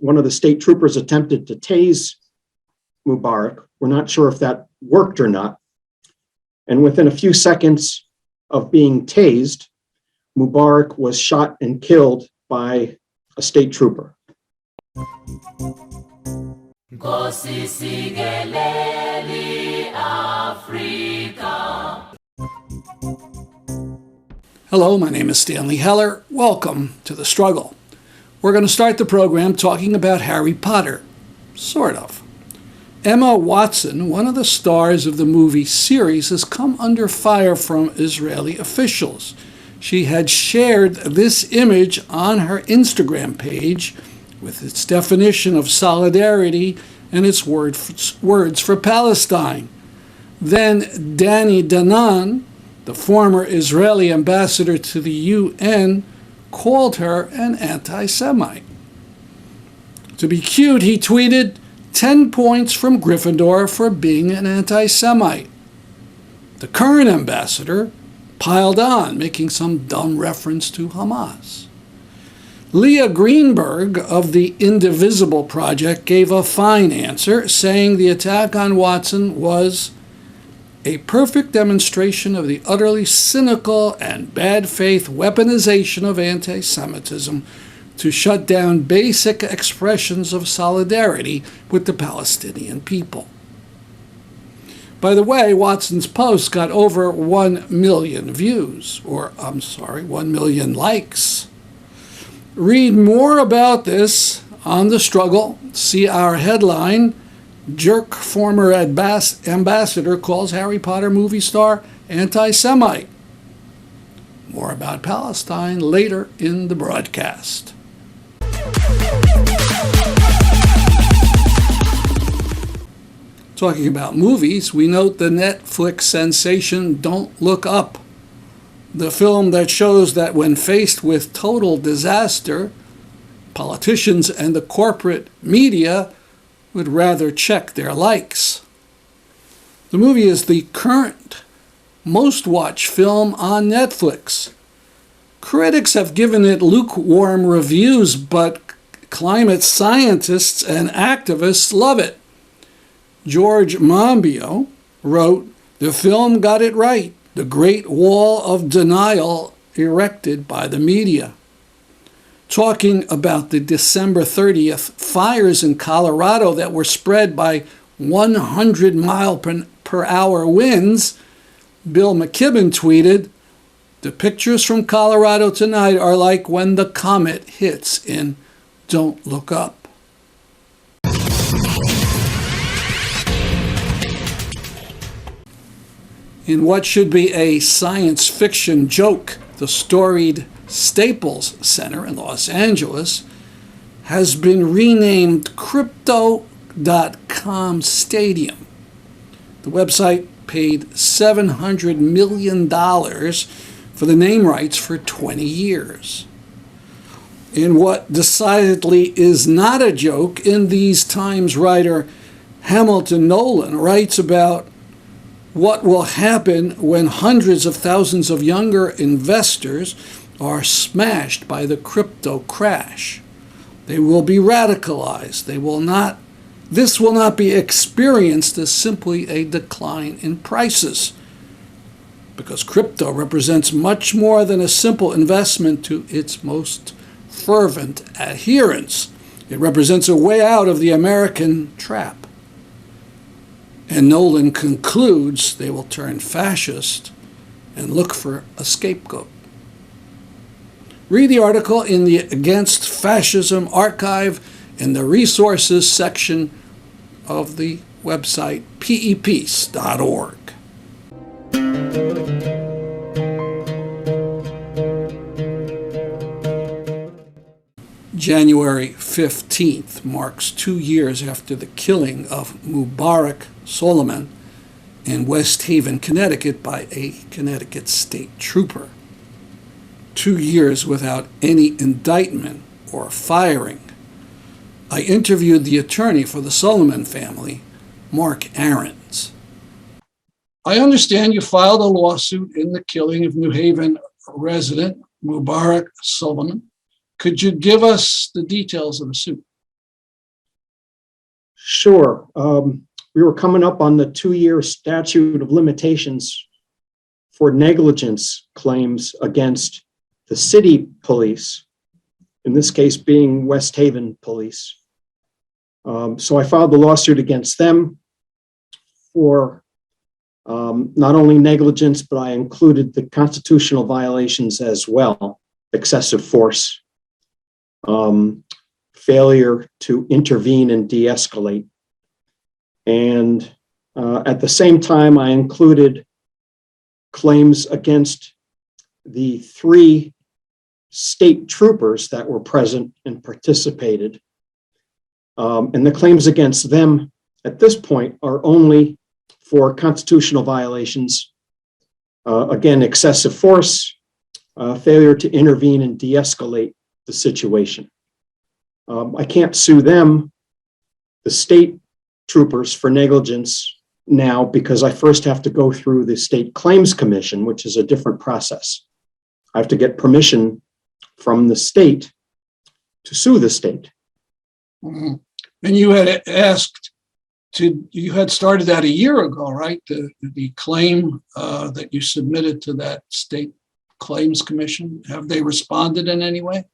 one of the state troopers attempted to tase Mubarak. We're not sure if that worked or not. And within a few seconds of being tased, Mubarak was shot and killed by a state trooper. Hello, my name is Stanley Heller. Welcome to The Struggle. We're going to start the program talking about Harry Potter. Sort of. Emma Watson, one of the stars of the movie series, has come under fire from Israeli officials. She had shared this image on her Instagram page with its definition of solidarity and its words for Palestine. Then Danny Danon, the former Israeli ambassador to the UN, called her an anti-Semite. To be cute, he tweeted, 10 points from Gryffindor for being an anti-Semite. The current ambassador piled on, making some dumb reference to Hamas. Leah Greenberg of the Indivisible Project gave a fine answer, saying the attack on Watson was a perfect demonstration of the utterly cynical and bad faith weaponization of anti-Semitism to shut down basic expressions of solidarity with the Palestinian people. By the way, Watson's post got over 1 million views, 1 million likes. Read more about this on The Struggle. See our headline, Jerk former ambassador calls Harry Potter movie star anti-Semite. More about Palestine later in the broadcast. Talking about movies, we note the Netflix sensation Don't Look Up, the film that shows that when faced with total disaster, politicians and the corporate media would rather check their likes. The movie is the current most watched film on Netflix. Critics have given it lukewarm reviews, but climate scientists and activists love it. George Monbiot wrote, "The film got it right, the great wall of denial erected by the media." Talking about the December 30th fires in Colorado that were spread by 100-mile-per-hour winds, Bill McKibben tweeted, "The pictures from Colorado tonight are like when the comet hits in Don't Look Up." In what should be a science fiction joke, the storied Staples Center in Los Angeles has been renamed Crypto.com Stadium. The website paid $700 million for the name rights for 20 years. In what decidedly is not a joke, in these times writer Hamilton Nolan writes about what will happen when hundreds of thousands of younger investors are smashed by the crypto crash. They will be radicalized. This will not be experienced as simply a decline in prices, because crypto represents much more than a simple investment to its most fervent adherents. It represents a way out of the American trap. And Nolan concludes they will turn fascist and look for a scapegoat. Read the article in the Against Fascism archive in the resources section of the website peace.org. January 15th marks 2 years after the killing of Mubarak Soulemane in West Haven, Connecticut by a Connecticut state trooper. 2 years without any indictment or firing. I interviewed the attorney for the Soulemane family, Mark Arons. I understand you filed a lawsuit in the killing of New Haven resident Mubarak Soulemane. Could you give us the details of the suit? Sure. We were coming up on the 2-year statute of limitations for negligence claims against the city police, in this case being West Haven police. So I filed the lawsuit against them for not only negligence, but I included the constitutional violations as well: excessive force, failure to intervene and de-escalate. And at the same time, I included claims against the 3 state troopers that were present and participated. And the claims against them at this point are only for constitutional violations. Again, excessive force, failure to intervene and de-escalate the situation. I can't sue them, the state troopers, for negligence now, because I first have to go through the State Claims Commission, which is a different process. I have to get permission from the state to sue the state. Mm-hmm. And you had you had started that a year ago, right? The claim that you submitted to that State Claims Commission. Have they responded in any way?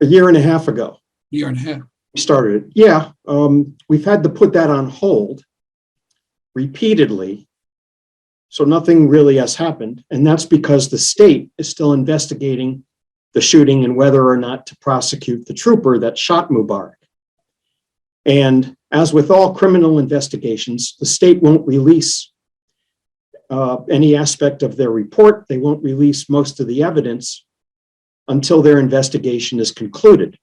A year and a half ago. Year and a half. We started it. Yeah, we've had to put that on hold repeatedly. So nothing really has happened. And that's because the state is still investigating the shooting and whether or not to prosecute the trooper that shot Mubarak. And as with all criminal investigations, the state won't release any aspect of their report. They won't release most of the evidence until their investigation is concluded.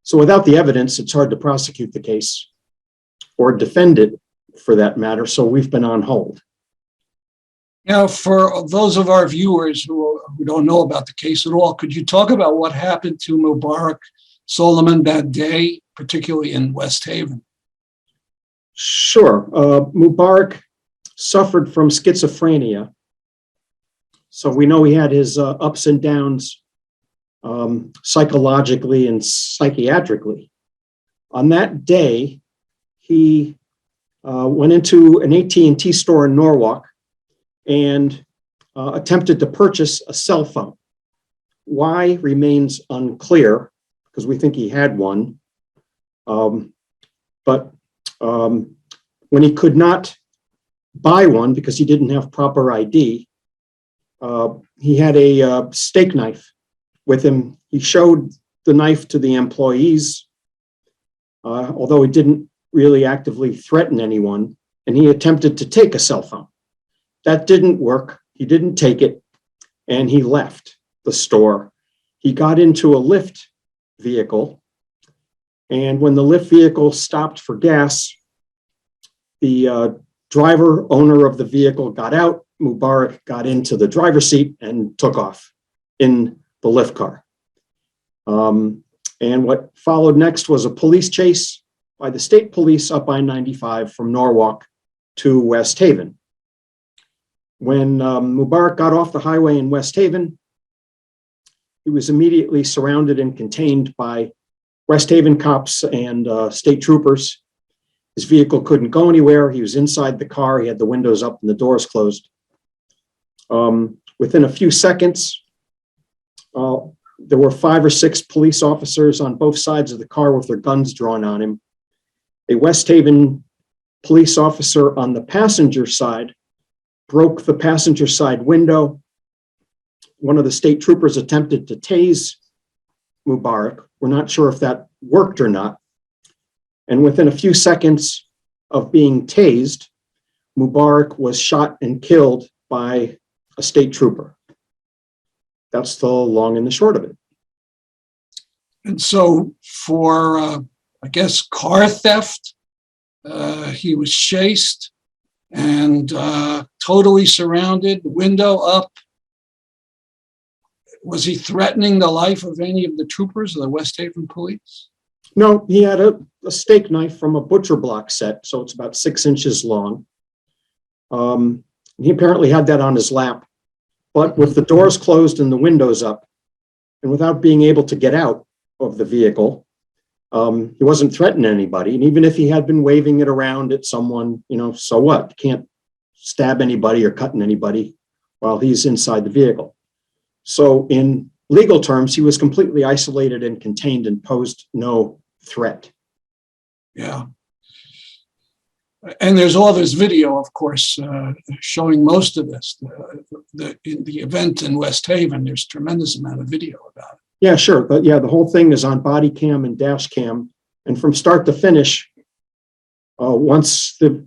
So without the evidence, it's hard to prosecute the case or defend it, for that matter. So we've been on hold. Now, for those of our viewers who don't know about the case at all, could you talk about what happened to Mubarak Soulemane that day, particularly in West Haven? Sure. Mubarak suffered from schizophrenia. So we know he had his ups and downs psychologically and psychiatrically. On that day, he went into an AT&T store in Norwalk and attempted to purchase a cell phone. Why remains unclear, because we think he had one. But when he could not buy one because he didn't have proper ID, he had a steak knife with him. He showed the knife to the employees, although he didn't really actively threaten anyone, and he attempted to take a cell phone. That didn't work. He didn't take it, and he left the store. He got into a Lyft vehicle, and when the Lyft vehicle stopped for gas, the driver, owner of the vehicle, got out. Mubarak got into the driver's seat and took off in the Lyft car. And what followed next was a police chase by the state police up I-95 from Norwalk to West Haven. When Mubarak got off the highway in West Haven, he was immediately surrounded and contained by West Haven cops and state troopers. His vehicle couldn't go anywhere. He was inside the car. He had the windows up and the doors closed. Within a few seconds, there were 5 or 6 police officers on both sides of the car with their guns drawn on him. A West Haven police officer on the passenger side broke the passenger side window. One of the state troopers attempted to tase Mubarak. We're not sure if that worked or not. And within a few seconds of being tased, Mubarak was shot and killed by a state trooper. That's the long and the short of it. And so for, I guess, car theft, he was chased and totally surrounded, window up. Was he threatening the life of any of the troopers of the West Haven police? No, he had a steak knife from a butcher block set, so it's about 6 inches long. He apparently had that on his lap, but with the doors closed and the windows up, and without being able to get out of the vehicle, He wasn't threatening anybody. And even if he had been waving it around at someone, so what? You can't stab anybody or cut anybody while he's inside the vehicle. So in legal terms, he was completely isolated and contained and posed no threat. Yeah. And there's all this video, of course, showing most of this. The event in West Haven, there's tremendous amount of video about it. Yeah, sure. But yeah, the whole thing is on body cam and dash cam. And from start to finish, once the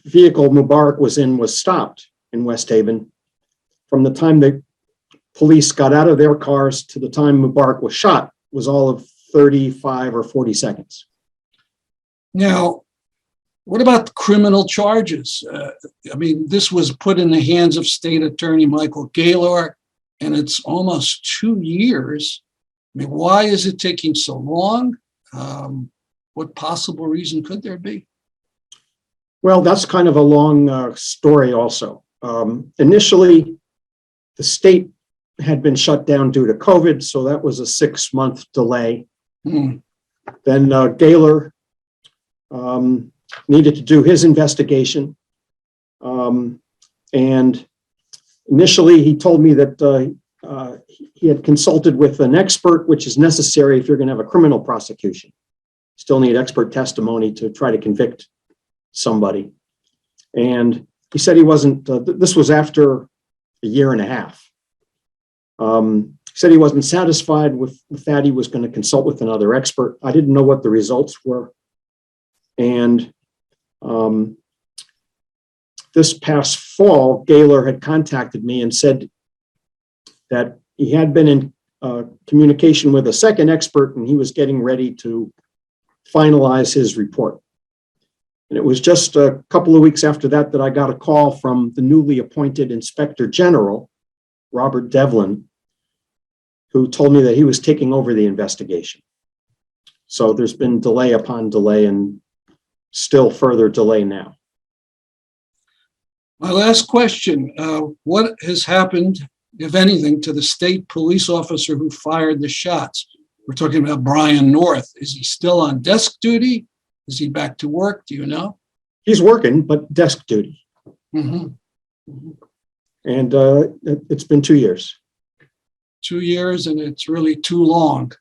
vehicle Mubarak was in was stopped in West Haven, from the time the police got out of their cars to the time Mubarak was shot was all of 35 or 40 seconds. Now, what about the criminal charges? This was put in the hands of State Attorney Michael Gaylor, and it's almost 2 years. Why is it taking so long? What possible reason could there be? Well, that's kind of a long story also. Initially, the state had been shut down due to COVID, so that was a 6-month delay. Then Gaylor needed to do his investigation. And initially, he told me that he had consulted with an expert, which is necessary if you're going to have a criminal prosecution. Still need expert testimony to try to convict somebody. And he said he wasn't, this was after a year and a half. He said he wasn't satisfied with that. He was going to consult with another expert. I didn't know what the results were. And this past fall, Gaylor had contacted me and said that he had been in communication with a second expert and he was getting ready to finalize his report. And it was just a couple of weeks after that that I got a call from the newly appointed Inspector General, Robert Devlin, who told me that he was taking over the investigation. So there's been delay upon delay and still further delay now. My last question, what has happened, if anything, to the state police officer who fired the shots? We're talking about Brian North. Is he still on desk duty? Is he back to work? Do you know? He's working, but desk duty. Mm-hmm. And it's been 2 years. 2 years, and it's really too long.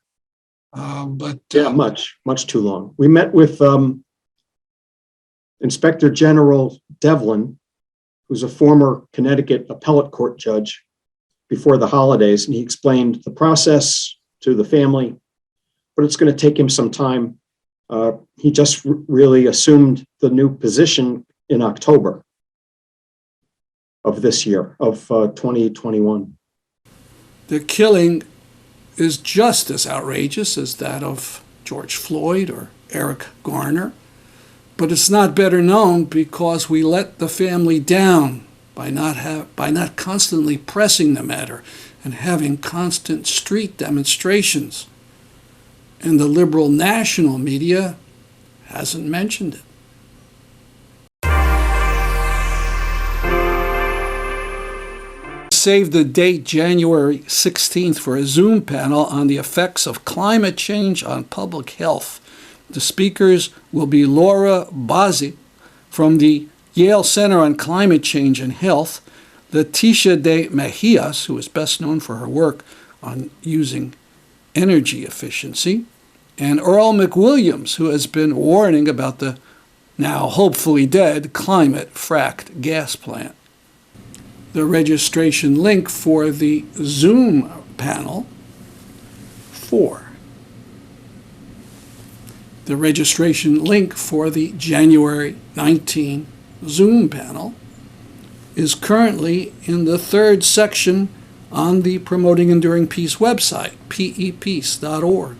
Yeah, much too long. We met with Inspector General Devlin, who's a former Connecticut appellate court judge, before the holidays, and he explained the process to the family, but it's going to take him some time. He just really assumed the new position in October of this year, of 2021. The killing is just as outrageous as that of George Floyd or Eric Garner, but it's not better known because we let the family down by not constantly pressing the matter and having constant street demonstrations. And the liberal national media hasn't mentioned it. Save the date January 16th for a Zoom panel on the effects of climate change on public health. The speakers will be Laura Bazzi from the Yale Center on Climate Change and Health, Leticia de Mejias, who is best known for her work on using energy efficiency, and Earl McWilliams, who has been warning about the now hopefully dead climate fracked gas plant. The registration link for the Zoom panel The registration link for the January 19 Zoom panel is currently in the third section on the Promoting Enduring Peace website, pepeace.org.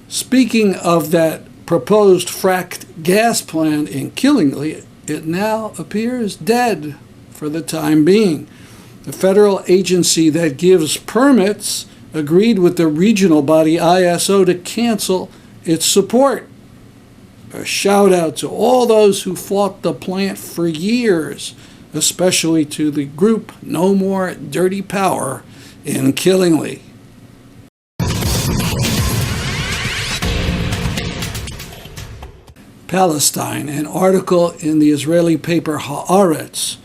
Speaking of that proposed fracked gas plant in Killingly, it now appears dead for the time being. The federal agency that gives permits agreed with the regional body ISO to cancel its support. A shout out to all those who fought the plant for years, especially to the group No More Dirty Power in Killingly. Palestine. An article in the Israeli paper Haaretz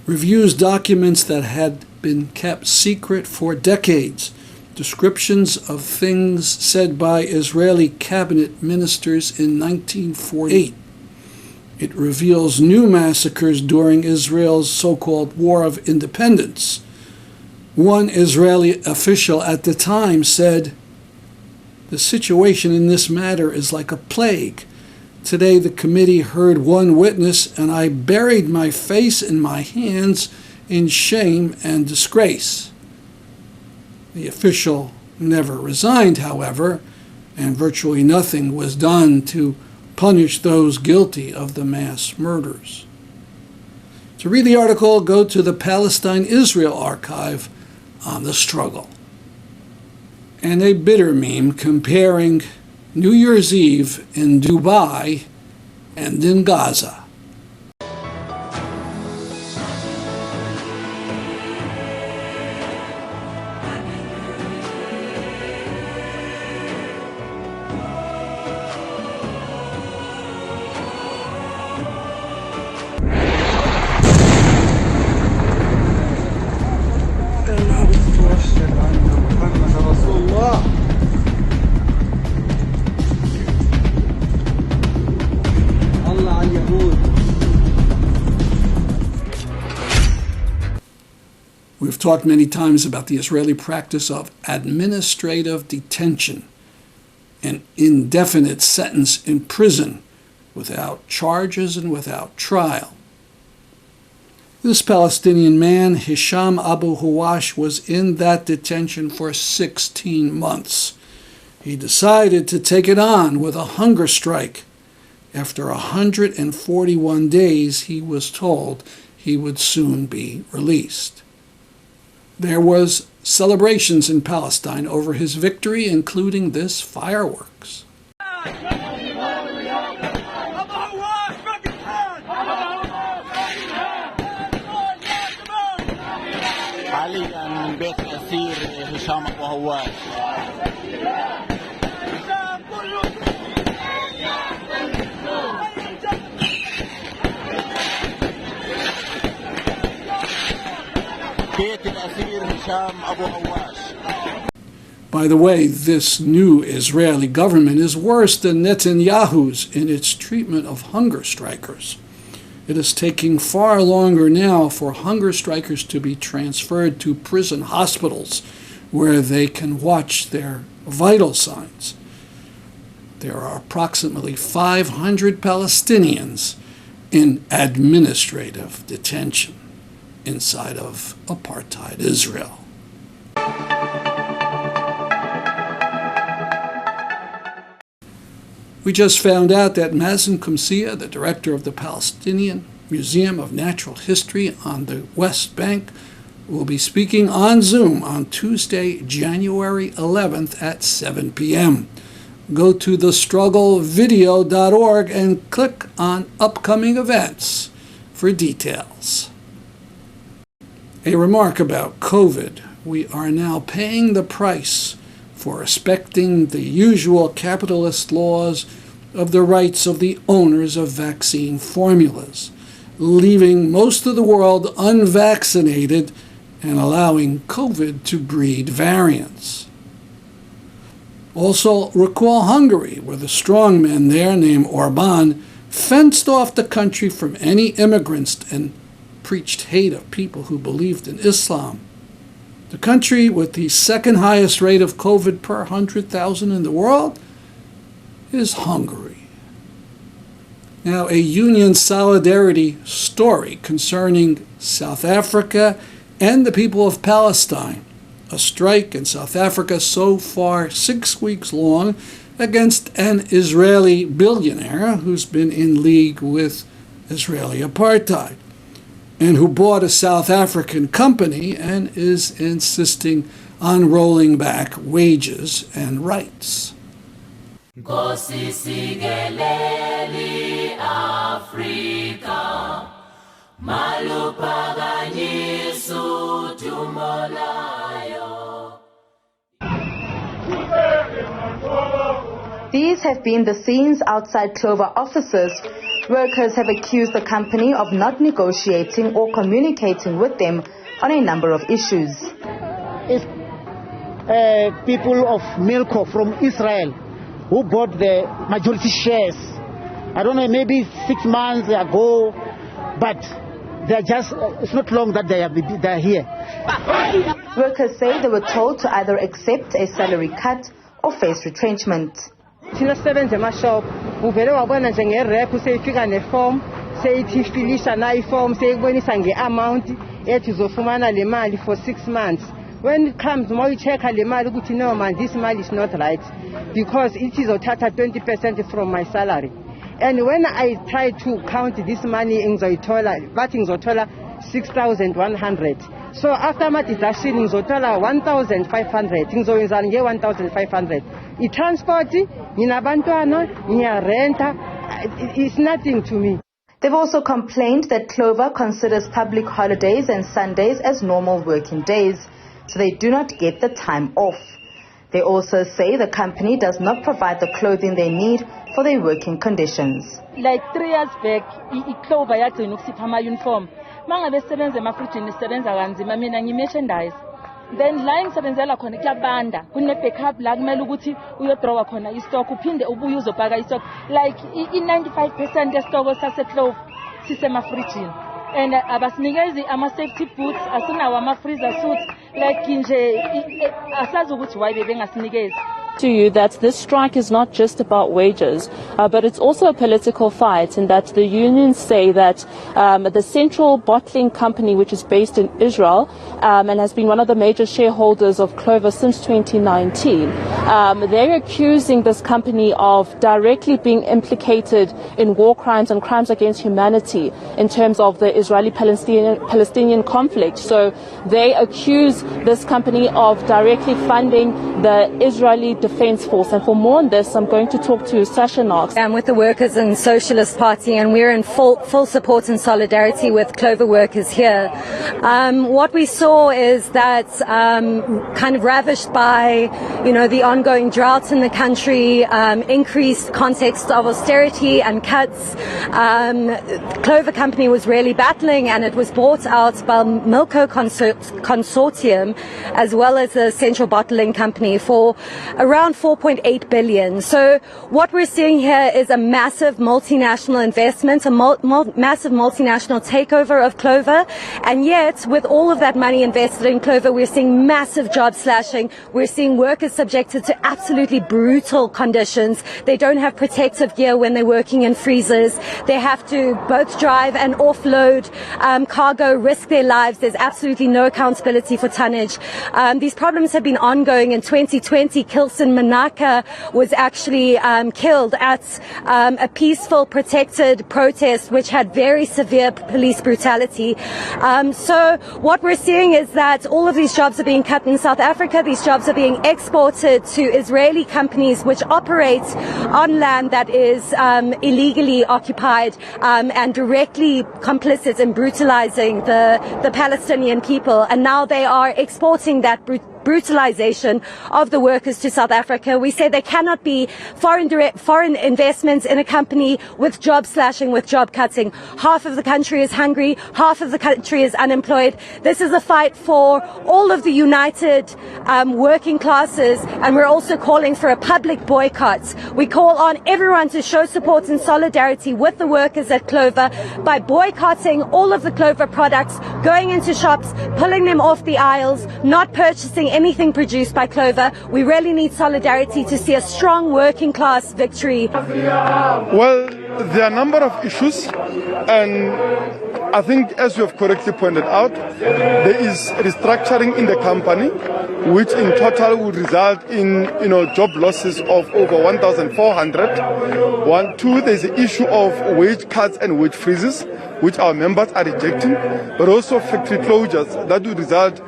reviews documents that had been kept secret for decades, descriptions of things said by Israeli cabinet ministers in 1948. It reveals new massacres during Israel's so-called War of Independence. One Israeli official at the time said, "The situation in this matter is like a plague. Today the committee heard one witness and I buried my face in my hands in shame and disgrace." The official never resigned, however, and virtually nothing was done to punish those guilty of the mass murders. To read the article, go to the Palestine-Israel archive on the struggle. And a bitter meme comparing New Year's Eve in Dubai and in Gaza. We've talked many times about the Israeli practice of administrative detention, an indefinite sentence in prison without charges and without trial. This Palestinian man, Hisham Abu Huwash, was in that detention for 16 months. He decided to take it on with a hunger strike. After 141 days, he was told he would soon be released. There was celebrations in Palestine over his victory, including this fireworks. حاليا من بيت الأسير هشام أبو هواش. بيت الأسير هشام أبو هواش. By the way, this new Israeli government is worse than Netanyahu's in its treatment of hunger strikers. It is taking far longer now for hunger strikers to be transferred to prison hospitals where they can watch their vital signs. There are approximately 500 Palestinians in administrative detention inside of apartheid Israel. We just found out that Mazin Qumsiyeh, the director of the Palestinian Museum of Natural History on the West Bank, will be speaking on Zoom on Tuesday, January 11th at 7 p.m. Go to thestrugglevideo.org and click on upcoming events for details. A remark about COVID. We are now paying the price for respecting the usual capitalist laws of the rights of the owners of vaccine formulas, leaving most of the world unvaccinated and allowing COVID to breed variants. Also, recall Hungary, where the strongman there named Orban fenced off the country from any immigrants and preached hate of people who believed in Islam. The country with the second highest rate of COVID per 100,000 in the world is Hungary. Now, a union solidarity story concerning South Africa and the people of Palestine. A strike in South Africa so far 6 weeks long against an Israeli billionaire who's been in league with Israeli Apartheid, and who bought a South African company and is insisting on rolling back wages and rights. These These have been the scenes outside Clover offices. Workers have accused the company of not negotiating or communicating with them on a number of issues. If people of Milko from Israel who bought the majority shares, I don't know, maybe 6 months ago, but they're just, it's not long that they're here. Workers say they were told to either accept a salary cut or face retrenchment. Thina sisebenza emashop uvele wabona nje ngerep useyifika neform seyifilisha na iform seyikubonisa ngeamount ethi uzofumana le mali for 6 months. When it comes uma uyichecka le mali ukuthi no man, this mali is not right because it is othatha 20% from my salary. And when I try to count this money ngizoyithola bathi ngizothola 6,100. So after my deduction ngizothola 1,500. Ngizoyenza nge 1,500. I-transport, nginabantwana, ngiyarenta, it's nothing to me. They've also complained that Clover considers public holidays and Sundays as normal working days, so they do not get the time off. They also say the company does not provide the clothing they need for their working conditions. Like 3 years back, Clover yagcina ukusipha ama-uniform. Mangabe sisebenza emafrijini sisebenza kanzima mina ngi-merchandise. Then la ngisebenzela khona kuyabanda kune-backup la kumele ukuthi uyodrowa khona istock uphinde ubuye uzobhaka istock like i-95% yesitoko sase-Clover sisemafrijini and abasinikezi ama-safety boots asinawo ama-freezer suits like nje asazi ukuthi why bebengasinikezi. To you that this strike is not just about wages, but it's also a political fight, and that the unions say that the central bottling company, which is based in Israel and has been one of the major shareholders of Clover since 2019, they're accusing this company of directly being implicated in war crimes and crimes against humanity in terms of the Israeli-Palestinian conflict. So they accuse this company of directly funding the Israeli Defense Force. And for more on this, I'm going to talk to Sasha Knox. I'm with the Workers and Socialist Party, and we're in full support and solidarity with Clover workers here. What we saw is that kind of ravished by, the ongoing drought in the country, increased context of austerity and cuts. Clover Company was really battling, and it was bought out by Milko Consortium as well as the Central Bottling Company for around 4.8 billion. So what we're seeing here is a massive multinational investment, a massive multinational takeover of Clover. And yet, with all of that money invested in Clover, we're seeing massive job slashing. We're seeing workers subjected to absolutely brutal conditions. They don't have protective gear when they're working in freezers. They have to both drive and offload cargo, risk their lives. There's absolutely no accountability for tonnage. These problems have been ongoing. In 2020, Kilson Manaka was actually killed at a peaceful, protected protest which had very severe police brutality. So what we're seeing is that all of these jobs are being cut in South Africa. These jobs are being exported to Israeli companies which operate on land that is illegally occupied and directly complicit in brutalizing the Palestinian people. And now they are exporting that brutalization of the workers to South Africa. We say there cannot be foreign investments in a company with job slashing, with job cutting. Half of the country is hungry, half of the country is unemployed. This is a fight for all of the united working classes, and we're also calling for a public boycott. We call on everyone to show support and solidarity with the workers at Clover by boycotting all of the Clover products, going into shops, pulling them off the aisles, not purchasing anything produced by Clover. We really need solidarity to see a strong working class victory. Well, there are a number of issues, and I think, as you have correctly pointed out, there is restructuring in the company, which in total would result in job losses of over 1,400. 1, 2, there's the issue of wage cuts and wage freezes, which our members are rejecting, but also factory closures that would result,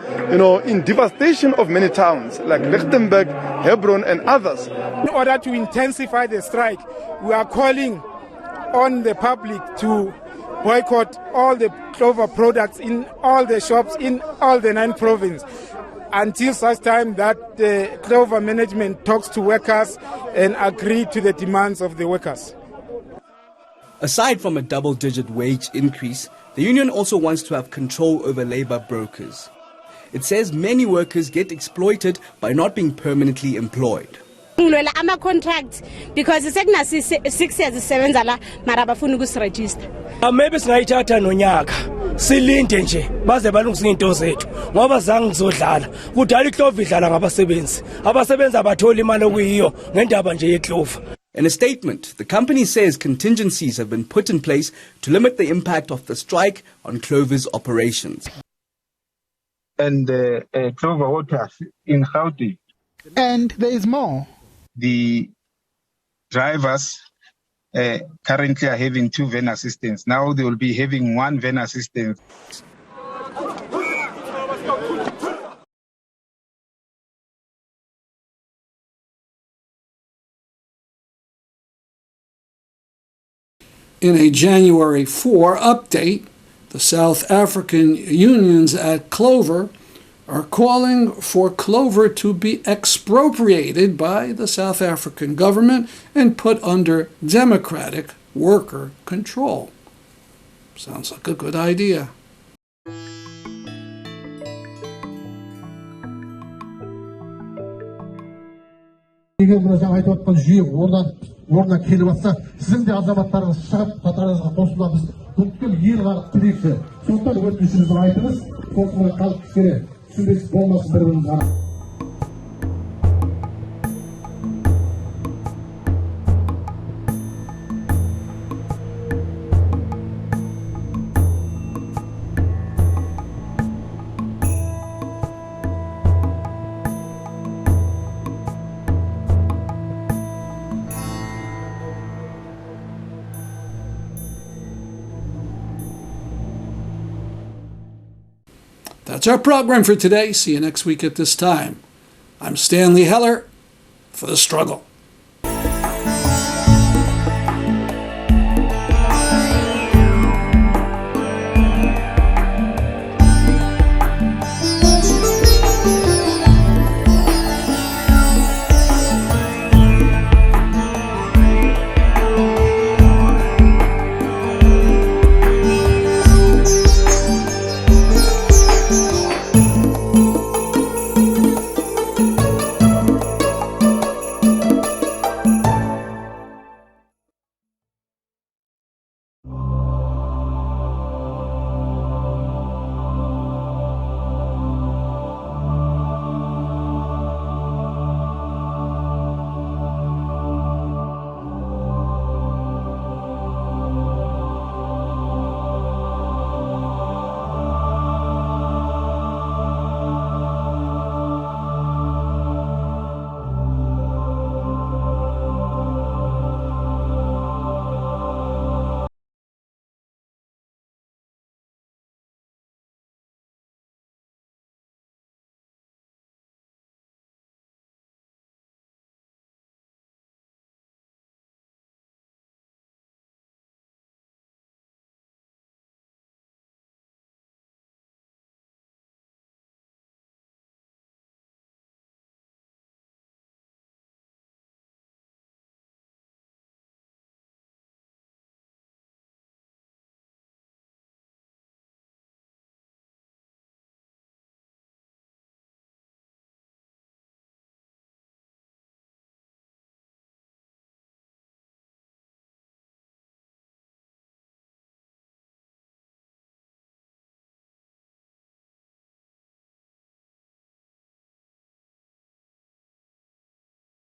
in devastation of many towns like Lichtenberg, Hebron, and others. In order to intensify the strike, we are calling on the public to boycott all the Clover products in all the shops in all the 9 provinces. until such time that Clover management talks to workers and agree to the demands of the workers. Aside from a double-digit wage increase, the union also wants to have control over labor brokers. It says many workers get exploited by not being permanently employed. Ama-contract because sekunasi 6 years isebenza la mara abafuna ukusirejista. Maybe singayithatha nonyaka silinde nje baze balungise into zethu ngoba zange ngizodlala kudala iClover idlala ngabasebenzi abatholi imali okuyiyo ngendaba nje yeClover. In a statement, the company says contingencies have been put in place to limit the impact of the strike on Clover's operations. And Clover Waters in Gauteng. And there is more. The drivers currently are having 2 van assistants. Now they will be having 1 van assistant. In a January 4 update, the South African unions at Clover are calling for Clover to be expropriated by the South African government and put under democratic worker control. Sounds like a good idea. орнына келіп жатса, сіздің де азаматтарыңыз шығып, қатарыңызға қосылуға біз бүткіл ел қағып тілейікші. Сондықтан өтінішіңізді айтыңыз, сосын халық кішкене түсінбес болмасын бір-біріміз ғана. That's our program for today. See you next week at this time. I'm Stanley Heller for The Struggle.